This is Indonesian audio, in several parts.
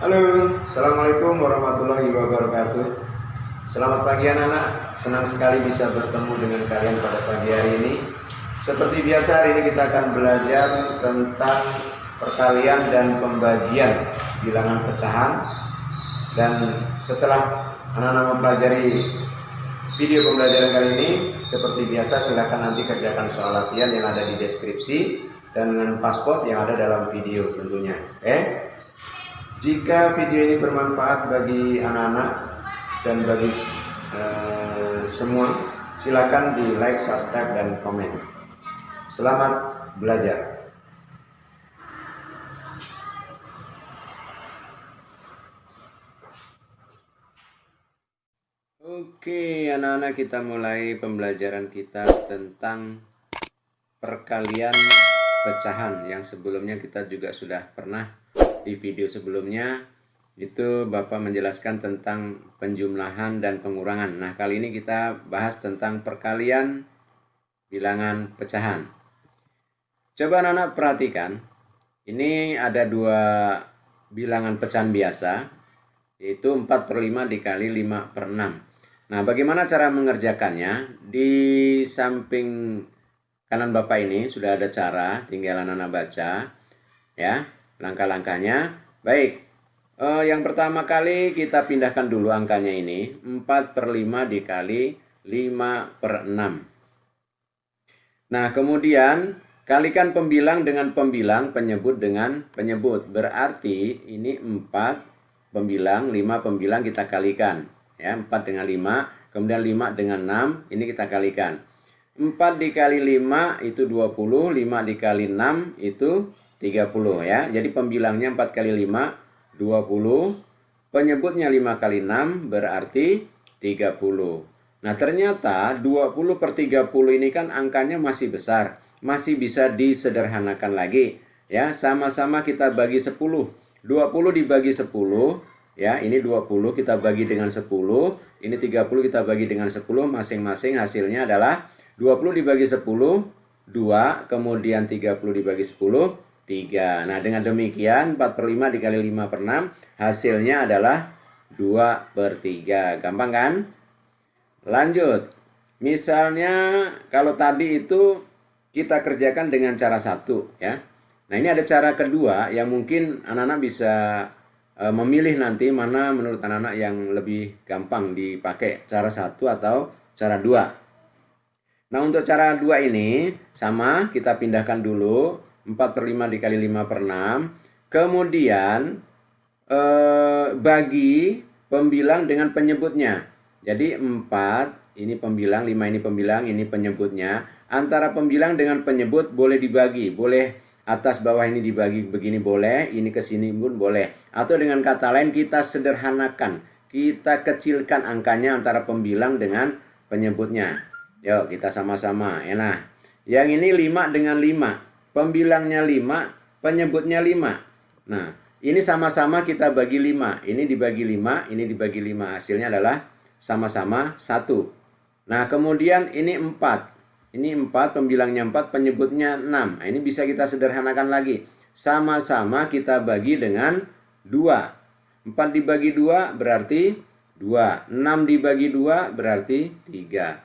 Halo, Assalamualaikum warahmatullahi wabarakatuh. Selamat pagi anak-anak, senang sekali bisa bertemu dengan kalian pada pagi hari ini. Seperti biasa hari ini kita akan belajar tentang perkalian dan pembagian bilangan pecahan. Dan setelah anak-anak mempelajari video pembelajaran kali ini, seperti biasa silakan nanti kerjakan soal latihan yang ada di deskripsi dan dengan password yang ada dalam video tentunya. Jika video ini bermanfaat bagi anak-anak dan bagi semua, silakan di like, subscribe, dan komen. Selamat belajar. Oke, anak-anak, kita mulai pembelajaran kita tentang perkalian pecahan yang sebelumnya kita juga sudah pernah. Di video sebelumnya itu Bapak menjelaskan tentang penjumlahan dan pengurangan. Nah, kali ini kita bahas tentang perkalian bilangan pecahan. Coba anak-anak perhatikan, ini ada dua bilangan pecahan biasa, yaitu 4/5 dikali 5/6. Nah, bagaimana cara mengerjakannya? Di samping kanan Bapak ini sudah ada cara, tinggal anak-anak baca ya. Langkah-langkahnya. Baik, yang pertama kali kita pindahkan dulu angkanya ini. 4/5 dikali 5/6. Nah, kemudian kalikan pembilang dengan pembilang, penyebut dengan penyebut. Berarti ini 4 pembilang, 5 pembilang kita kalikan ya. 4 dengan 5, kemudian 5 dengan 6, ini kita kalikan. 4 dikali 5 itu 20, 5 dikali 6 itu 30 ya. Jadi pembilangnya 4 kali 5 20, penyebutnya 5 kali 6 berarti 30. Nah, ternyata 20/30 ini kan angkanya masih besar, masih bisa disederhanakan lagi ya. Sama-sama kita bagi 10. 20 dibagi 10 ya, ini 20 kita bagi dengan 10, ini 30 kita bagi dengan 10, masing-masing hasilnya adalah 20 dibagi 10 2, kemudian 30 dibagi 10 3. Nah, dengan demikian 4/5 dikali 5/6 hasilnya adalah 2/3. Gampang kan? Lanjut. Misalnya kalau tadi itu kita kerjakan dengan cara satu ya. Nah, ini ada cara kedua yang mungkin anak-anak bisa memilih nanti mana menurut anak-anak yang lebih gampang dipakai, cara satu atau cara dua. Nah, untuk cara dua ini sama, kita pindahkan dulu 4/5 dikali 5/6. Kemudian bagi pembilang dengan penyebutnya. Jadi 4 ini pembilang, 5 ini pembilang, ini penyebutnya. Antara pembilang dengan penyebut boleh dibagi, boleh atas bawah ini dibagi begini boleh, ini ke sini pun boleh. Atau dengan kata lain kita sederhanakan, kita kecilkan angkanya antara pembilang dengan penyebutnya. Yuk kita sama-sama ya. Nah, yang ini 5 dengan 5. Pembilangnya 5, penyebutnya 5. Nah, ini sama-sama kita bagi 5. Ini dibagi 5, ini dibagi 5. Hasilnya adalah sama-sama 1. Nah, kemudian ini 4. Ini 4, pembilangnya 4, penyebutnya 6. Nah, ini bisa kita sederhanakan lagi. Sama-sama kita bagi dengan 2. 4 dibagi 2 berarti 2. 6 dibagi 2 berarti 3.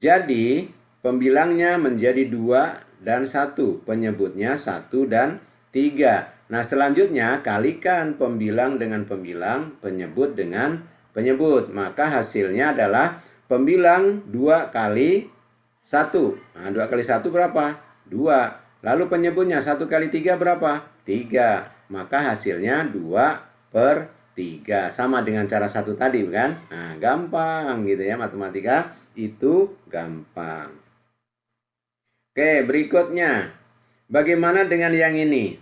Jadi, pembilangnya menjadi 2 dan 1, penyebutnya 1 dan 3. Nah, selanjutnya kalikan pembilang dengan pembilang, penyebut dengan penyebut. Maka hasilnya adalah pembilang 2 kali 1. Nah, 2 kali 1 berapa? 2. Lalu penyebutnya 1 kali 3 berapa? 3. Maka hasilnya 2/3. Sama dengan cara satu tadi kan? Nah, gampang gitu ya, matematika itu gampang. Oke, berikutnya. Bagaimana dengan yang ini?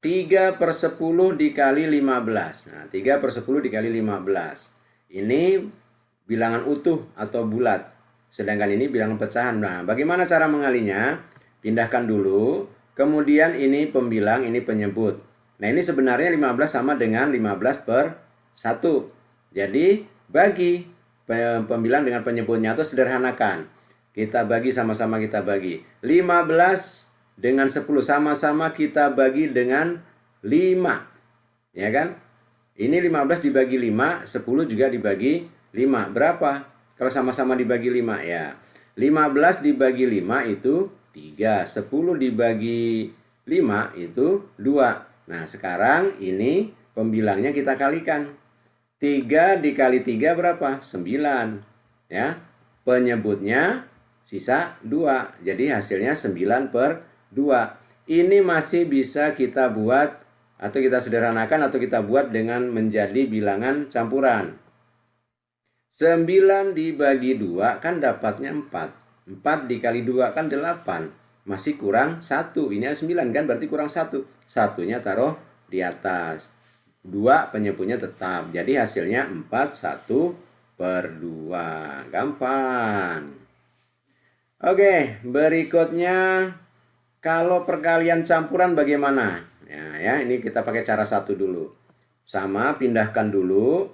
3/10 dikali 15. Nah, 3/10 dikali 15. Ini bilangan utuh atau bulat. Sedangkan ini bilangan pecahan. Nah, bagaimana cara mengalinya? Pindahkan dulu. Kemudian ini pembilang, ini penyebut. Nah, ini sebenarnya 15 sama dengan 15/1. Jadi, bagi pembilang dengan penyebutnya atau sederhanakan. Kita bagi, sama-sama kita bagi. 15 dengan 10 sama-sama kita bagi dengan 5. Ya kan? Ini 15 dibagi 5, 10 juga dibagi 5. Berapa? Kalau sama-sama dibagi 5 ya. 15 dibagi 5 itu 3. 10 dibagi 5 itu 2. Nah, sekarang ini pembilangnya kita kalikan. 3 dikali 3 berapa? 9. Ya. Penyebutnya sisa 2. Jadi hasilnya 9/2. Ini masih bisa kita buat atau kita sederhanakan atau kita buat dengan menjadi bilangan campuran. 9 dibagi 2 kan dapatnya 4. 4 dikali 2 kan 8. Masih kurang 1. Ini 9 kan berarti kurang 1. Satunya taruh di atas. 2 penyebutnya tetap. Jadi hasilnya 4 1/2. Gampang. Oke, berikutnya kalau perkalian campuran bagaimana? Ya, ini kita pakai cara satu dulu. Sama, pindahkan dulu.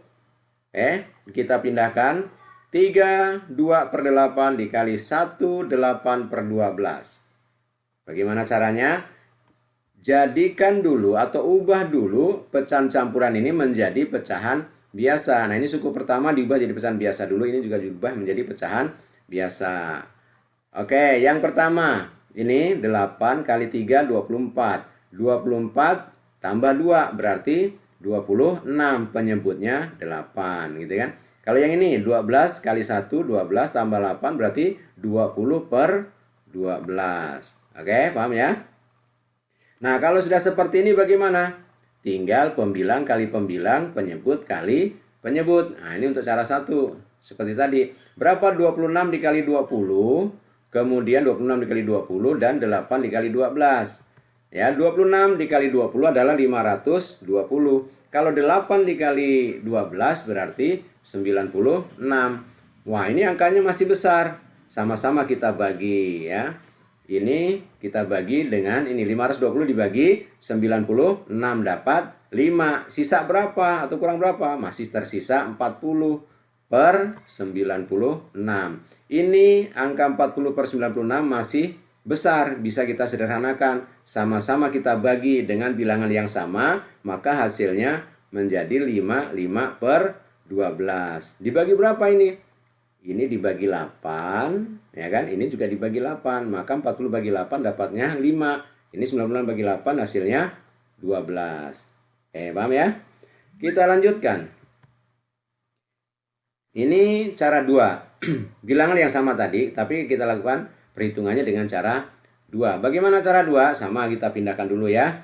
Kita pindahkan 3, 2/8 dikali 1, 8/12. Bagaimana caranya? Jadikan dulu atau ubah dulu pecahan campuran ini menjadi pecahan biasa. Nah, ini suku pertama diubah jadi pecahan biasa dulu. Ini juga diubah menjadi pecahan biasa. Oke, yang pertama. Ini 8 kali 3, 24. 24 tambah 2 berarti 26, penyebutnya 8 gitu kan. Kalau yang ini 12 kali 1 12 tambah 8 berarti 20/12. Oke, paham ya? Nah, kalau sudah seperti ini bagaimana? Tinggal pembilang kali pembilang, penyebut kali penyebut. Nah, ini untuk cara satu. Seperti tadi. Berapa 26 dikali 20? Kemudian 26 dikali 20 dan 8 dikali 12. Ya, 26 dikali 20 adalah 520. Kalau 8 dikali 12 berarti 96. Wah, ini angkanya masih besar. Sama-sama kita bagi ya. Ini kita bagi dengan ini 520 dibagi 96 dapat 5. Sisa berapa atau kurang berapa? Masih tersisa 40/96. Ini angka 40/96 masih besar, bisa kita sederhanakan. Sama-sama kita bagi dengan bilangan yang sama, maka hasilnya menjadi 5/12. Dibagi berapa ini? Ini dibagi 8, ya kan? Ini juga dibagi 8, maka 40 bagi 8 dapatnya 5. Ini 96 bagi 8 hasilnya 12. Paham ya? Kita lanjutkan. Ini cara 2. Bilangan yang sama tadi, tapi kita lakukan perhitungannya dengan cara 2. Bagaimana cara 2? Sama, kita pindahkan dulu ya.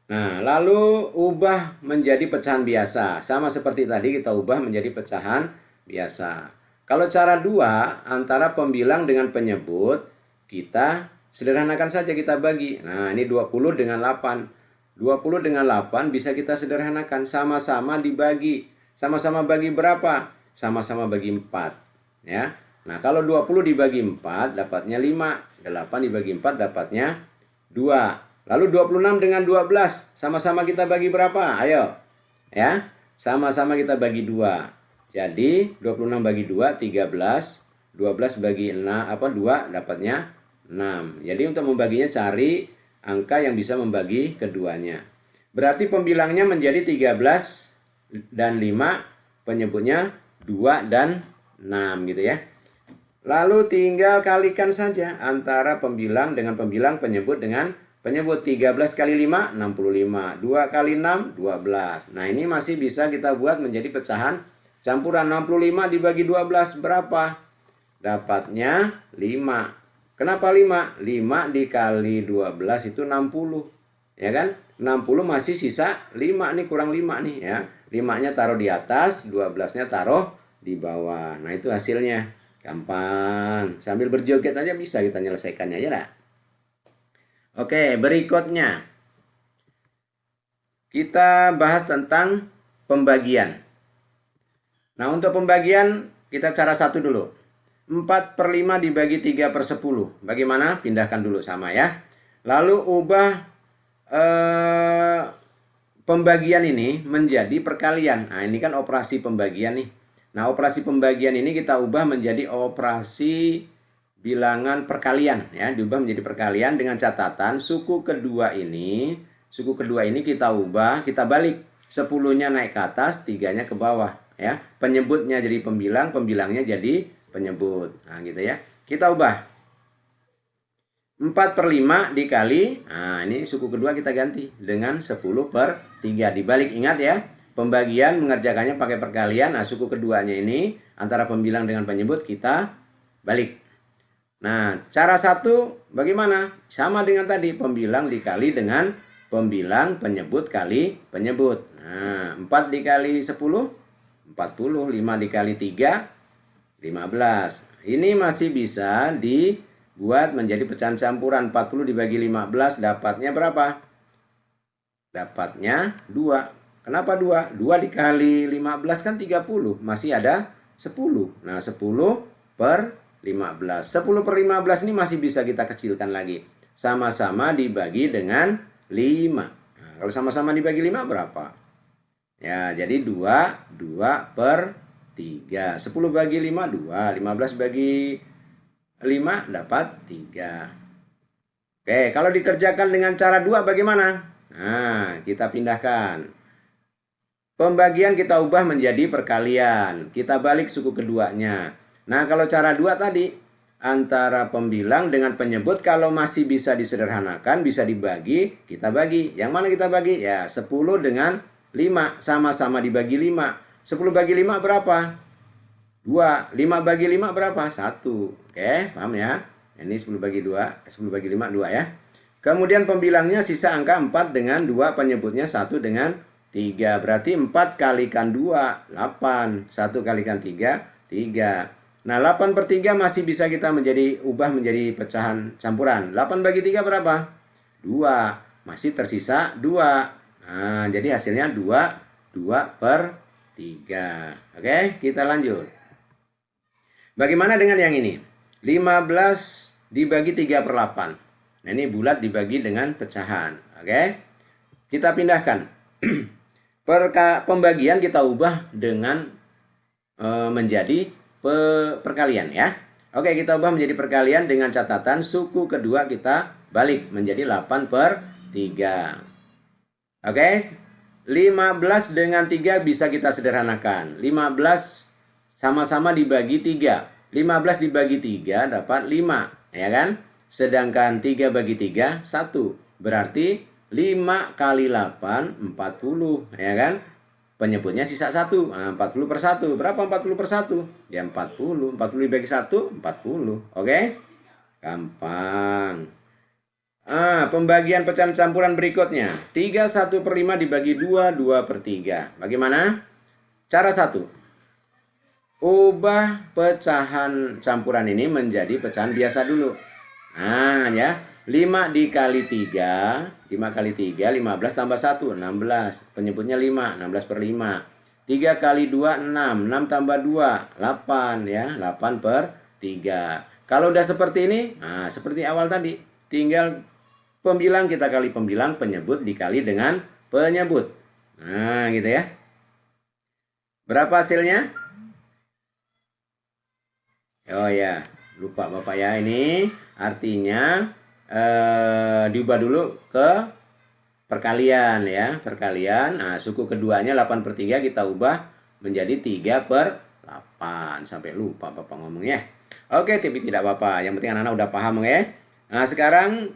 Nah, lalu ubah menjadi pecahan biasa. Sama seperti tadi kita ubah menjadi pecahan biasa. Kalau cara 2, antara pembilang dengan penyebut, kita sederhanakan saja, kita bagi. Nah, ini 20 dengan 8. 20 dengan 8 bisa kita sederhanakan. Sama-sama dibagi. Sama-sama bagi berapa? Sama-sama bagi 4. Ya. Nah, kalau 20 dibagi 4 dapatnya 5. 8 dibagi 4 dapatnya 2. Lalu 26 dengan 12 sama-sama kita bagi berapa? Ayo. Ya. Sama-sama kita bagi 2. Jadi 26 bagi 2 13. 12 bagi 2 dapatnya 6. Jadi untuk membaginya cari angka yang bisa membagi keduanya. Berarti pembilangnya menjadi 13 dan 5, penyebutnya 2 dan 6 gitu ya. Lalu tinggal kalikan saja antara pembilang dengan pembilang, penyebut dengan penyebut. 13 kali 5 65, 2 kali 6 12. Nah, ini masih bisa kita buat menjadi pecahan campuran. 65 dibagi 12 berapa? Dapatnya 5. Kenapa 5? 5 dikali 12 itu 60. Ya kan? 60 masih sisa 5 nih, kurang 5 nih ya. 5-nya taruh di atas, 12-nya taruh di bawah. Nah, itu hasilnya. Gampang. Sambil berjoget aja bisa kita menyelesaikannya ya. Oke, berikutnya kita bahas tentang pembagian. Nah, untuk pembagian kita cara satu dulu. 4/5 dibagi 3/10. Bagaimana? Pindahkan dulu sama ya. Lalu ubah pembagian ini menjadi perkalian. Nah, ini kan operasi pembagian nih. Nah, operasi pembagian ini kita ubah menjadi operasi bilangan perkalian ya, diubah menjadi perkalian dengan catatan suku kedua ini kita ubah, kita balik. 10-nya naik ke atas, 3-nya ke bawah ya. Penyebutnya jadi pembilang, pembilangnya jadi penyebut. Nah, gitu ya. Kita ubah. 4/5 dikali, nah ini suku kedua kita ganti dengan 10/3. Dibalik, ingat ya. Pembagian mengerjakannya pakai perkalian. Nah, suku keduanya ini antara pembilang dengan penyebut kita balik. Nah, cara satu bagaimana? Sama dengan tadi, pembilang dikali dengan pembilang, penyebut kali penyebut. Nah, 4 dikali 10, 40, 5 dikali 3, 15. Ini masih bisa dibuat menjadi pecahan campuran. 40 dibagi 15 dapatnya berapa? Dapatnya 2. Kenapa 2? 2 dikali 15 kan 30. Masih ada 10. Nah, 10/15. 10/15 ini masih bisa kita kecilkan lagi. Sama-sama dibagi dengan 5. Nah, kalau sama-sama dibagi 5 berapa? Ya, jadi 2/3. 10 bagi 5, 2. 15 bagi 5 dapat 3. Oke, kalau dikerjakan dengan cara 2 bagaimana? Nah, kita pindahkan. Pembagian kita ubah menjadi perkalian. Kita balik suku keduanya. Nah, kalau cara 2 tadi, antara pembilang dengan penyebut kalau masih bisa disederhanakan, bisa dibagi, kita bagi. Yang mana kita bagi? Ya, 10 dengan 5. Sama-sama dibagi 5. 10 bagi 5 berapa? 2. 5 bagi 5 berapa? 1. Oke, paham ya? Ini 10 bagi 2. 10 bagi 5, 2 ya. Kemudian pembilangnya sisa angka 4 dengan 2. Penyebutnya 1 dengan 3. Berarti 4 kalikan 2, 8. 1 kalikan 3, 3. Nah, 8/3 masih bisa kita ubah menjadi pecahan campuran. 8 bagi 3 berapa? 2. Masih tersisa 2. Nah, jadi hasilnya 2/3. Oke, kita lanjut. Bagaimana dengan yang ini? 15 dibagi 3/8. Nah, ini bulat dibagi dengan pecahan. Oke, kita pindahkan. Pembagian kita ubah dengan menjadi perkalian ya. Oke, kita ubah menjadi perkalian dengan catatan suku kedua kita balik menjadi 8/3. Oke, 15 dengan 3 bisa kita sederhanakan. 15 sama-sama dibagi 3. 15 dibagi 3 dapat 5, ya kan? Sedangkan 3 bagi 3, 1. Berarti 5 kali 8, 40, ya kan? Penyebutnya sisa 1. Nah, 40/1. Berapa 40/1? Ya 40. 40 dibagi 1, 40. Oke? Gampang. Pembagian pecahan campuran berikutnya. 3 1/5 dibagi 2, 2/3. Bagaimana? Cara 1. Ubah pecahan campuran ini menjadi pecahan biasa dulu. Nah, ya. 5 dikali 3, 5 kali 3, 15 tambah 1, 16. Penyebutnya 5, 16/5. 3 kali 2, 6. 6 tambah 2, 8 ya. 8/3. Kalau udah seperti ini, nah seperti awal tadi. Tinggal pembilang kita kali pembilang, penyebut dikali dengan penyebut. Nah, gitu ya. Berapa hasilnya? Oh ya, lupa Bapak ya. Ini artinya diubah dulu ke perkalian ya, perkalian. Nah, suku keduanya 8/3 kita ubah menjadi 3/8. Sampai lupa Bapak ngomongnya. Oke, tapi tidak apa-apa. Yang penting anak-anak udah paham ya. Nah, sekarang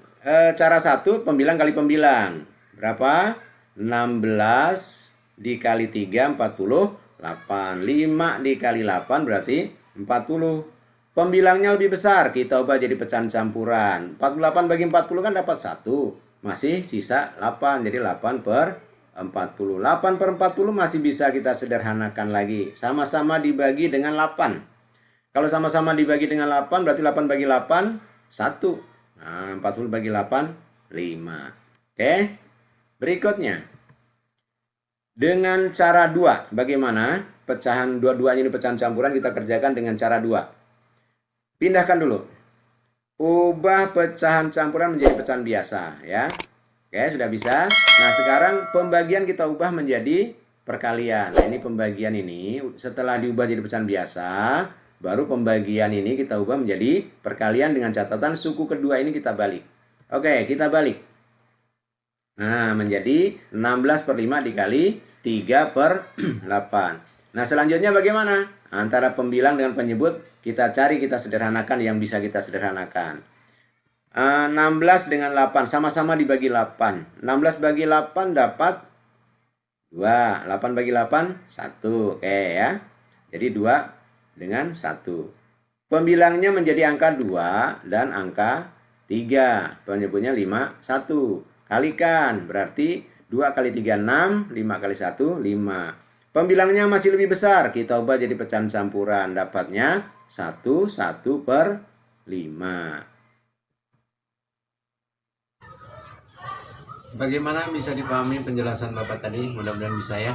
cara 1 pembilang kali pembilang. Berapa? 16 dikali 3 48. 5 dikali 8 berarti 40. Pembilangnya lebih besar, kita ubah jadi pecahan campuran. 48 bagi 40 kan dapat 1. Masih sisa 8, jadi 8/40. 8/40 masih bisa kita sederhanakan lagi. Sama-sama dibagi dengan 8. Kalau sama-sama dibagi dengan 8, berarti 8 bagi 8, 1. Nah, 40 bagi 8, 5. Oke, berikutnya. Dengan cara 2, bagaimana? Pecahan dua-duanya ini pecahan campuran, kita kerjakan dengan cara 2. Pindahkan dulu. Ubah pecahan campuran menjadi pecahan biasa ya. Oke, sudah bisa. Nah, sekarang pembagian kita ubah menjadi perkalian. Nah, ini pembagian ini setelah diubah jadi pecahan biasa, baru pembagian ini kita ubah menjadi perkalian dengan catatan suku kedua ini kita balik. Oke, kita balik. Nah, menjadi 16/5 dikali 3/8. Nah, selanjutnya bagaimana? Antara pembilang dengan penyebut kita cari, kita sederhanakan yang bisa kita sederhanakan. 16 dengan 8 sama-sama dibagi 8. 16 bagi 8 dapat 2. 8 bagi 8 1. Oke ya. Jadi 2 dengan 1. Pembilangnya menjadi angka 2 dan angka 3. Penyebutnya 5, 1. Kalikan, berarti 2 kali 3, 6. 5 kali 1, 5. Pembilangnya masih lebih besar. Kita ubah jadi pecahan campuran. Dapatnya 1/5. Bagaimana bisa dipahami penjelasan Bapak tadi? Mudah-mudahan bisa ya.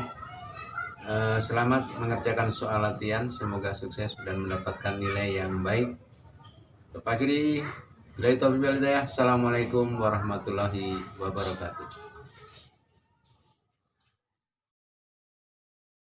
Selamat mengerjakan soal latihan, semoga sukses dan mendapatkan nilai yang baik. Assalamualaikum warahmatullahi wabarakatuh.